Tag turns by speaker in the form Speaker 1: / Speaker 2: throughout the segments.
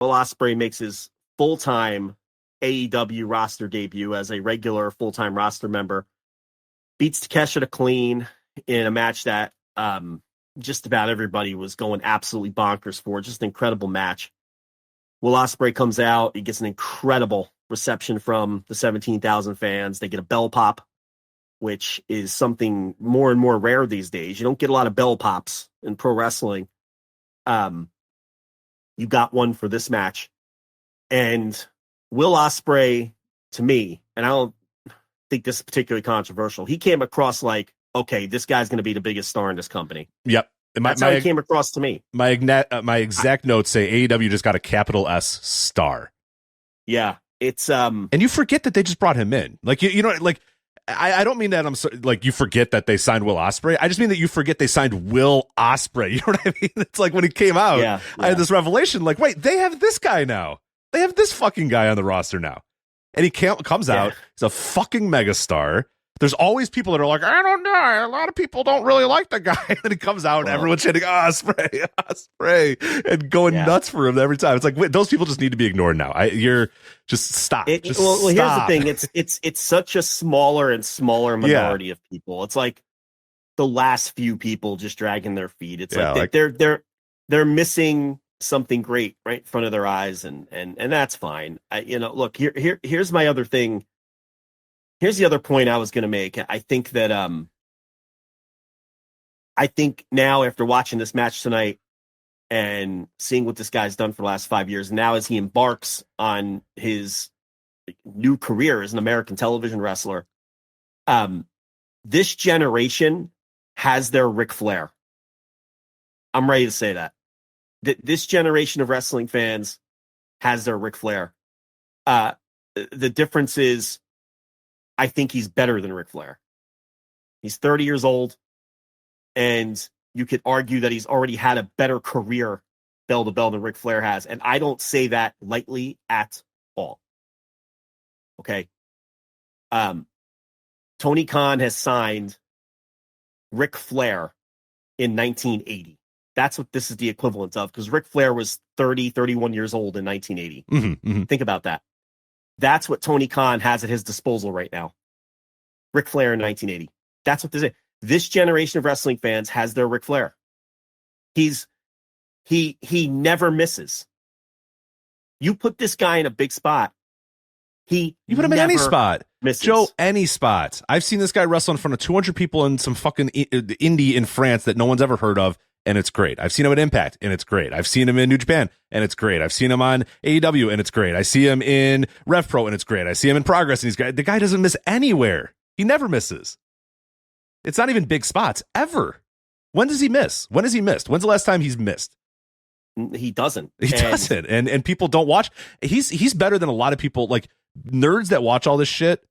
Speaker 1: Will Ospreay makes his full-time AEW roster debut as a regular full-time roster member. Beats Takeshita clean in a match that just about everybody was going absolutely bonkers for. Just an incredible match. Will Ospreay comes out. He gets an incredible reception from the 17,000 fans. They get a bell pop, which is something more and more rare these days. You don't get a lot of bell pops in pro wrestling. You got one for this match. And Will Ospreay, to me, and I don't think this is particularly controversial, he came across like, okay, this guy's going to be the biggest star in this company.
Speaker 2: Yep.
Speaker 1: That's how he came across to me.
Speaker 2: My exact notes say AEW just got a capital S star.
Speaker 1: Yeah, it's
Speaker 2: and you forget that they just brought him in. Like you know, like I don't mean that like you forget that they signed Will Ospreay. I just mean that you forget they signed Will Ospreay. You know what I mean? It's like when he came out, I had this revelation. Like, wait, they have this guy now. They have this fucking guy on the roster now, and he comes out. He's a fucking megastar. There's always people that are like, I don't know. A lot of people don't really like the guy. And he comes out and everyone's chanting, Osprey, and going nuts for him every time. It's like, wait, those people just need to be ignored now. You're just stop.
Speaker 1: Here's the thing. It's such a smaller and smaller minority of people. It's like the last few people just dragging their feet. It's like they're missing something great right in front of their eyes. And that's fine. Look, here's my other thing. Here's the other point I was going to make. I think that I think now after watching this match tonight and seeing what this guy's done for the last 5 years, now as he embarks on his new career as an American television wrestler, this generation has their Ric Flair. I'm ready to say that. This generation of wrestling fans has their Ric Flair. The difference is, I think he's better than Ric Flair. He's 30 years old, and you could argue that he's already had a better career bell to bell than Ric Flair has. And I don't say that lightly at all. Okay. Tony Khan has signed Ric Flair in 1980. That's what this is the equivalent of, because Ric Flair was 30, 31 years old in 1980. Think about that. That's what Tony Khan has at his disposal right now. Ric Flair in 1980. That's what this is. This generation of wrestling fans has their Ric Flair. He never misses. You put this guy in a big spot. You
Speaker 2: put him in any spot.
Speaker 1: Misses.
Speaker 2: Joe, any spot. I've seen this guy wrestle in front of 200 people in some fucking indie in France that no one's ever heard of, and it's great. I've seen him at Impact, and it's great. I've seen him in New Japan, and it's great. I've seen him on AEW, and it's great. I see him in Rev Pro, and it's great. I see him in Progress, and he's great. The guy doesn't miss anywhere. He never misses. It's not even big spots, ever. When does he miss? When has he missed? When's the last time he's missed?
Speaker 1: He doesn't.
Speaker 2: He doesn't. And people don't watch. He's better than a lot of people. Like, nerds that watch all this shit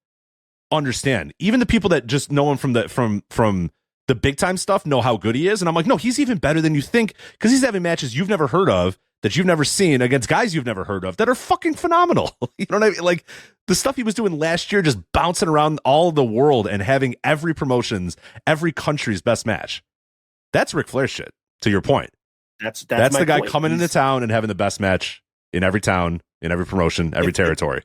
Speaker 2: understand. Even the people that just know him from the big time stuff know how good he is. And I'm like, no, he's even better than you think, because he's having matches you've never heard of, that you've never seen, against guys you've never heard of, that are fucking phenomenal. You know what I mean? Like, the stuff he was doing last year, just bouncing around all the world and having every country's best match. That's Ric Flair shit, to your point.
Speaker 1: That's
Speaker 2: the guy
Speaker 1: point.
Speaker 2: coming into town and having the best match in every town, in every promotion, every territory.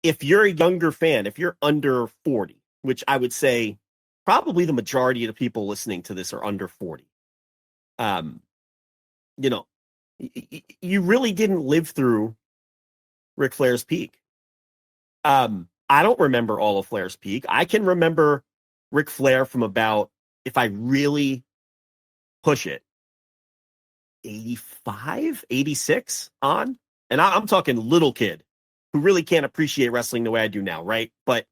Speaker 1: If you're a younger fan, if you're under 40, which I would say probably the majority of the people listening to this are under 40, you really didn't live through Ric Flair's peak. I don't remember all of Flair's peak. I can remember Ric Flair from about, if I really push it, 85, 86 on. And I'm talking little kid who really can't appreciate wrestling the way I do now, right? But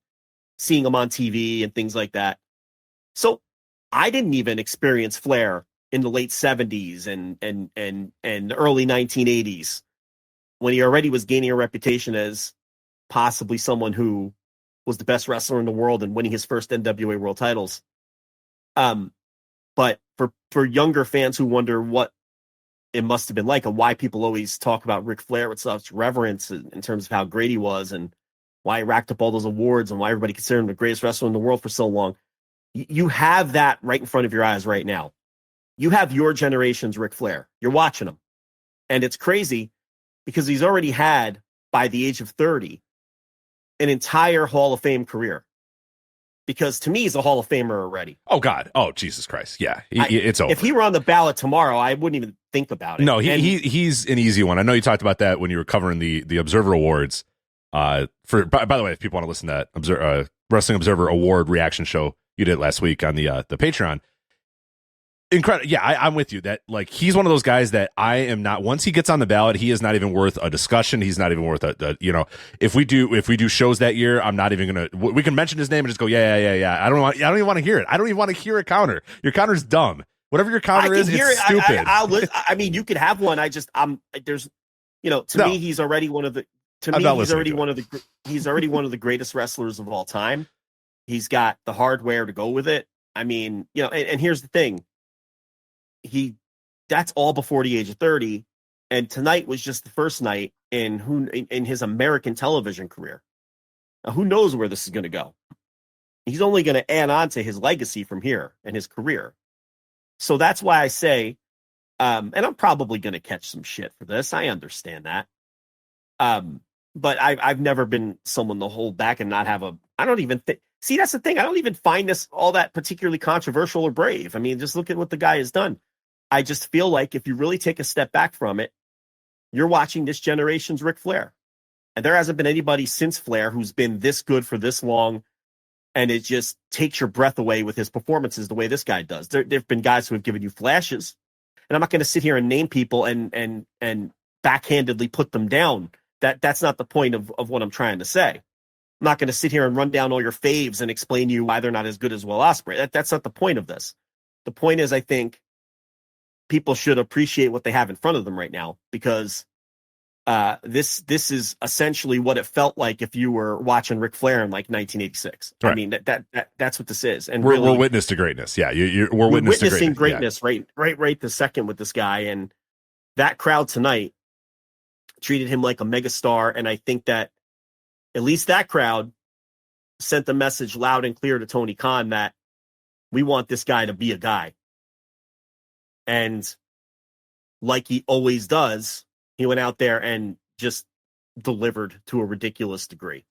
Speaker 1: seeing him on TV and things like that. So I didn't even experience Flair in the late 70s and early 1980s, when he already was gaining a reputation as possibly someone who was the best wrestler in the world and winning his first NWA world titles. But for younger fans who wonder what it must have been like and why people always talk about Ric Flair with such reverence in terms of how great he was and why he racked up all those awards and why everybody considered him the greatest wrestler in the world for so long. You have that right in front of your eyes right now. You have your generation's Ric Flair. You're watching him. And it's crazy because he's already had, by the age of 30, an entire Hall of Fame career. Because to me, he's a Hall of Famer already.
Speaker 2: Oh, God. Oh, Jesus Christ. Yeah, it's over.
Speaker 1: If he were on the ballot tomorrow, I wouldn't even think about it.
Speaker 2: No, he's an easy one. I know you talked about that when you were covering the Observer Awards. By the way, if people want to listen to that Wrestling Observer Award reaction show you did last week on the Patreon, incredible. Yeah, I'm with you. That like he's one of those guys that I am not. Once he gets on the ballot, he is not even worth a discussion. He's not even worth a if we do shows that year, I'm not even gonna. We can mention his name and just go yeah. I don't even want to hear it. I don't even want to hear a counter. Your counter's dumb. Whatever your counter is, it's stupid.
Speaker 1: I mean, you could have one. There's, to me, he's already one of the. To me, he's already one of the greatest wrestlers of all time. He's got the hardware to go with it. I mean, and here's the thing. That's all before the age of 30, and tonight was just the first night in his American television career. Now, who knows where this is going to go? He's only going to add on to his legacy from here and his career. So that's why I say, and I'm probably going to catch some shit for this. I understand that. But I've never been someone to hold back and not have I don't even think. See, that's the thing. I don't even find this all that particularly controversial or brave. I mean, just look at what the guy has done. I just feel like if you really take a step back from it, you're watching this generation's Ric Flair. And there hasn't been anybody since Flair who's been this good for this long. And it just takes your breath away with his performances the way this guy does. There have been guys who have given you flashes. And I'm not going to sit here and name people and backhandedly put them down. That's not the point of what I'm trying to say. I'm not going to sit here and run down all your faves and explain to you why they're not as good as Will Ospreay. That's not the point of this. The point is, I think people should appreciate what they have in front of them right now, because this is essentially what it felt like if you were watching Ric Flair in like 1986. Right. I mean, that's what this is. And
Speaker 2: we're witness to greatness. Yeah, we're witnessing
Speaker 1: greatness. Yeah. Right. The second with this guy, and that crowd tonight treated him like a megastar. And I think that at least that crowd sent the message loud and clear to Tony Khan that we want this guy to be a guy. And like he always does, he went out there and just delivered to a ridiculous degree.